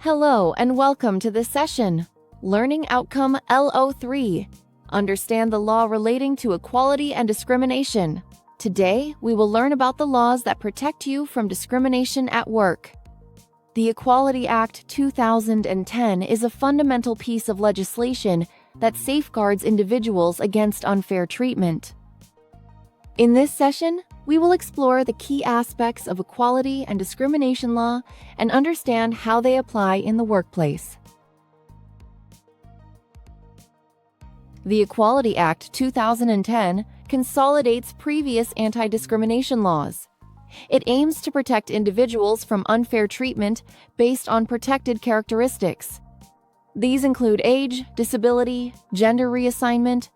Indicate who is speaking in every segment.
Speaker 1: Hello and welcome to this session, Learning Outcome LO3. Understand the law relating to equality and discrimination. Today, we will learn about the laws that protect you from discrimination at work. The Equality Act 2010 is a fundamental piece of legislation that safeguards individuals against unfair treatment. In this session, we will explore the key aspects of equality and discrimination law and understand how they apply in the workplace. The Equality Act 2010 consolidates previous anti-discrimination laws. It aims to protect individuals from unfair treatment based on protected characteristics. These include age, disability, gender reassignment,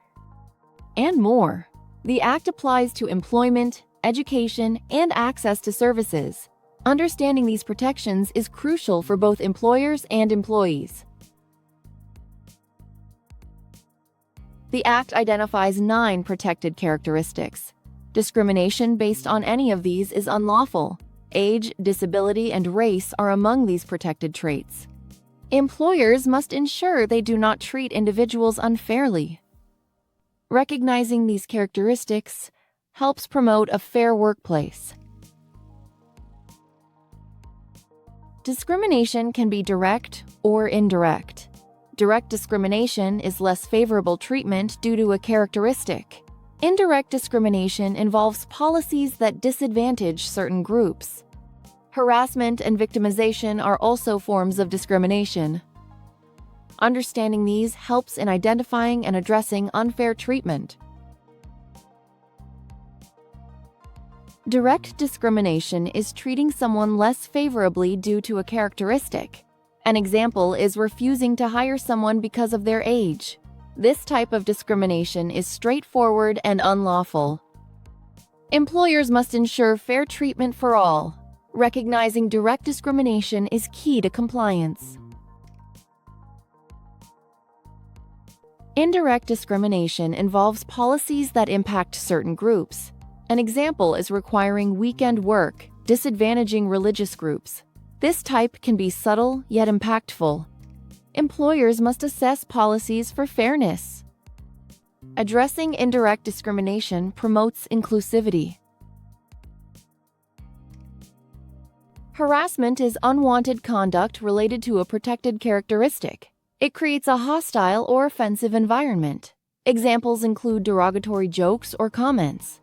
Speaker 1: and more. The Act applies to employment, education, and access to services. Understanding these protections is crucial for both employers and employees. The Act identifies 9 protected characteristics. Discrimination based on any of these is unlawful. Age, disability, and race are among these protected traits. Employers must ensure they do not treat individuals unfairly. Recognizing these characteristics helps promote a fair workplace. Discrimination can be direct or indirect. Direct discrimination is less favorable treatment due to a characteristic. Indirect discrimination involves policies that disadvantage certain groups. Harassment and victimization are also forms of discrimination. Understanding these helps in identifying and addressing unfair treatment. Direct discrimination is treating someone less favorably due to a characteristic. An example is refusing to hire someone because of their age. This type of discrimination is straightforward and unlawful. Employers must ensure fair treatment for all. Recognizing direct discrimination is key to compliance. Indirect discrimination involves policies that impact certain groups. An example is requiring weekend work, disadvantaging religious groups. This type can be subtle yet impactful. Employers must assess policies for fairness. Addressing indirect discrimination promotes inclusivity. Harassment is unwanted conduct related to a protected characteristic. It creates a hostile or offensive environment. Examples include derogatory jokes or comments.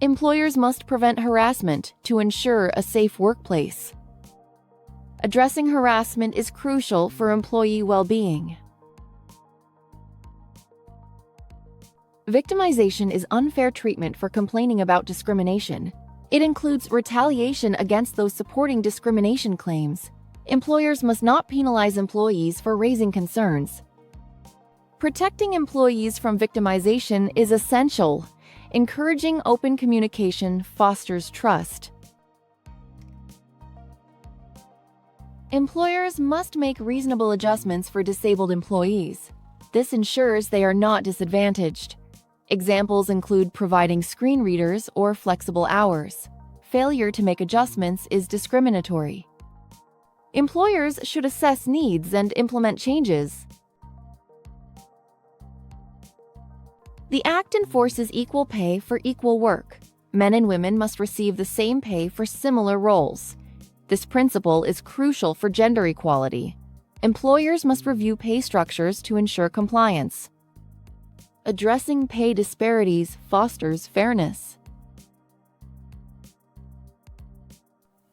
Speaker 1: Employers must prevent harassment to ensure a safe workplace. Addressing harassment is crucial for employee well-being. Victimization is unfair treatment for complaining about discrimination. It includes retaliation against those supporting discrimination claims. Employers must not penalize employees for raising concerns. Protecting employees from victimization is essential. Encouraging open communication fosters trust. Employers must make reasonable adjustments for disabled employees. This ensures they are not disadvantaged. Examples include providing screen readers or flexible hours. Failure to make adjustments is discriminatory. Employers should assess needs and implement changes. The Act enforces equal pay for equal work. Men and women must receive the same pay for similar roles. This principle is crucial for gender equality. Employers must review pay structures to ensure compliance. Addressing pay disparities fosters fairness.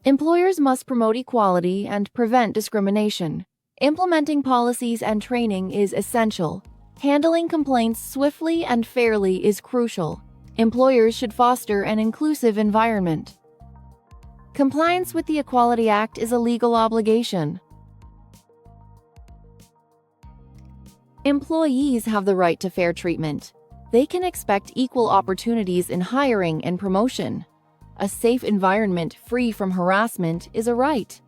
Speaker 1: Employers must promote equality and prevent discrimination. Implementing policies and training is essential. Handling complaints swiftly and fairly is crucial. Employers should foster an inclusive environment. Compliance with the Equality Act is a legal obligation. Employees have the right to fair treatment. They can expect equal opportunities in hiring and promotion. A safe environment free from harassment is a right.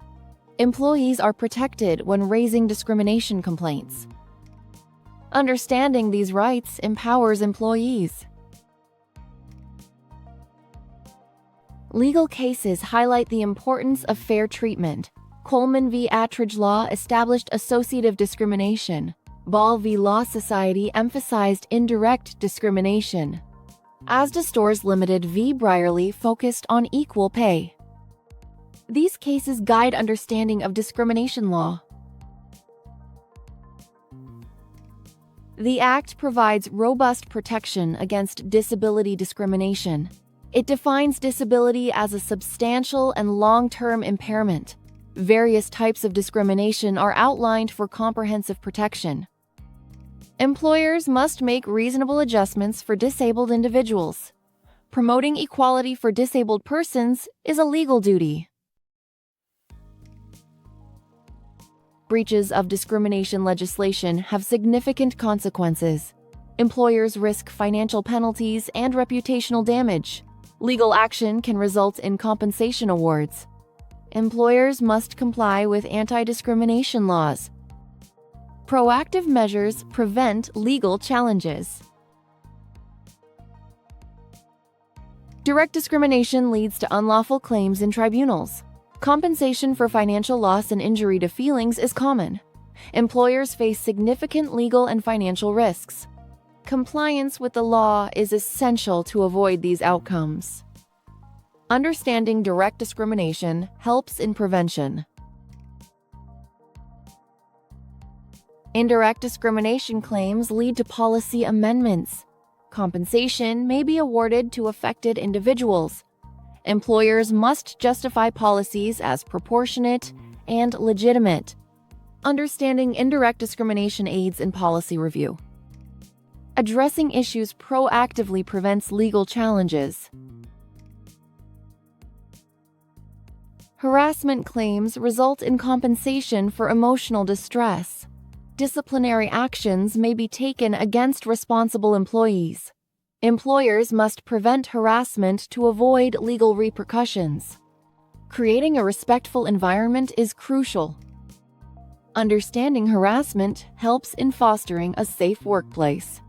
Speaker 1: Employees are protected when raising discrimination complaints. Understanding these rights empowers employees. Legal cases highlight the importance of fair treatment. Coleman v. Attridge Law established associative discrimination. Ball v. Law Society emphasized indirect discrimination. Asda Stores Limited v. Brierley focused on equal pay. These cases guide understanding of discrimination law. The Act provides robust protection against disability discrimination. It defines disability as a substantial and long-term impairment. Various types of discrimination are outlined for comprehensive protection. Employers must make reasonable adjustments for disabled individuals. Promoting equality for disabled persons is a legal duty. Breaches of discrimination legislation have significant consequences. Employers risk financial penalties and reputational damage. Legal action can result in compensation awards. Employers must comply with anti-discrimination laws. Proactive measures prevent legal challenges. Direct discrimination leads to unlawful claims in tribunals. Compensation for financial loss and injury to feelings is common. Employers face significant legal and financial risks. Compliance with the law is essential to avoid these outcomes. Understanding direct discrimination helps in prevention. Indirect discrimination claims lead to policy amendments. Compensation may be awarded to affected individuals. Employers must justify policies as proportionate and legitimate. Understanding indirect discrimination aids in policy review. Addressing issues proactively prevents legal challenges. Harassment claims result in compensation for emotional distress. Disciplinary actions may be taken against responsible employees. Employers must prevent harassment to avoid legal repercussions. Creating a respectful environment is crucial. Understanding harassment helps in fostering a safe workplace.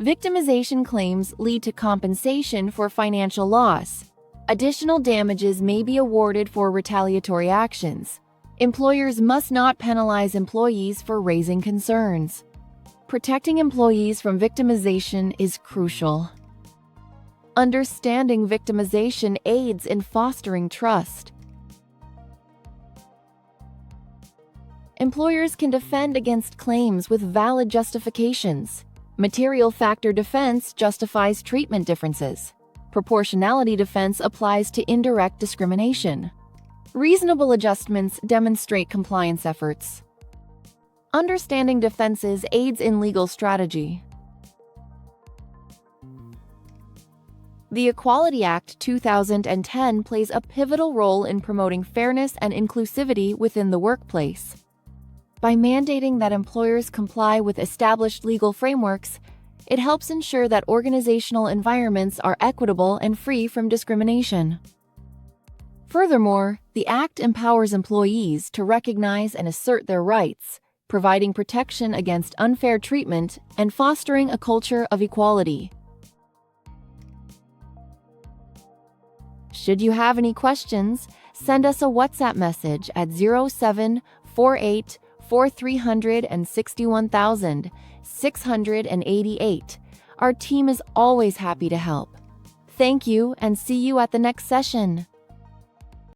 Speaker 1: Victimization claims lead to compensation for financial loss. Additional damages may be awarded for retaliatory actions. Employers must not penalize employees for raising concerns. Protecting employees from victimization is crucial. Understanding victimization aids in fostering trust. Employers can defend against claims with valid justifications. Material factor defense justifies treatment differences. Proportionality defense applies to indirect discrimination. Reasonable adjustments demonstrate compliance efforts. Understanding defenses aids in legal strategy. The Equality Act 2010 plays a pivotal role in promoting fairness and inclusivity within the workplace. By mandating that employers comply with established legal frameworks, it helps ensure that organizational environments are equitable and free from discrimination. Furthermore, the Act empowers employees to recognize and assert their rights, providing protection against unfair treatment and fostering a culture of equality. Should you have any questions, send us a WhatsApp message at 0748 4361 688. Our team is always happy to help. Thank you and see you at the next session.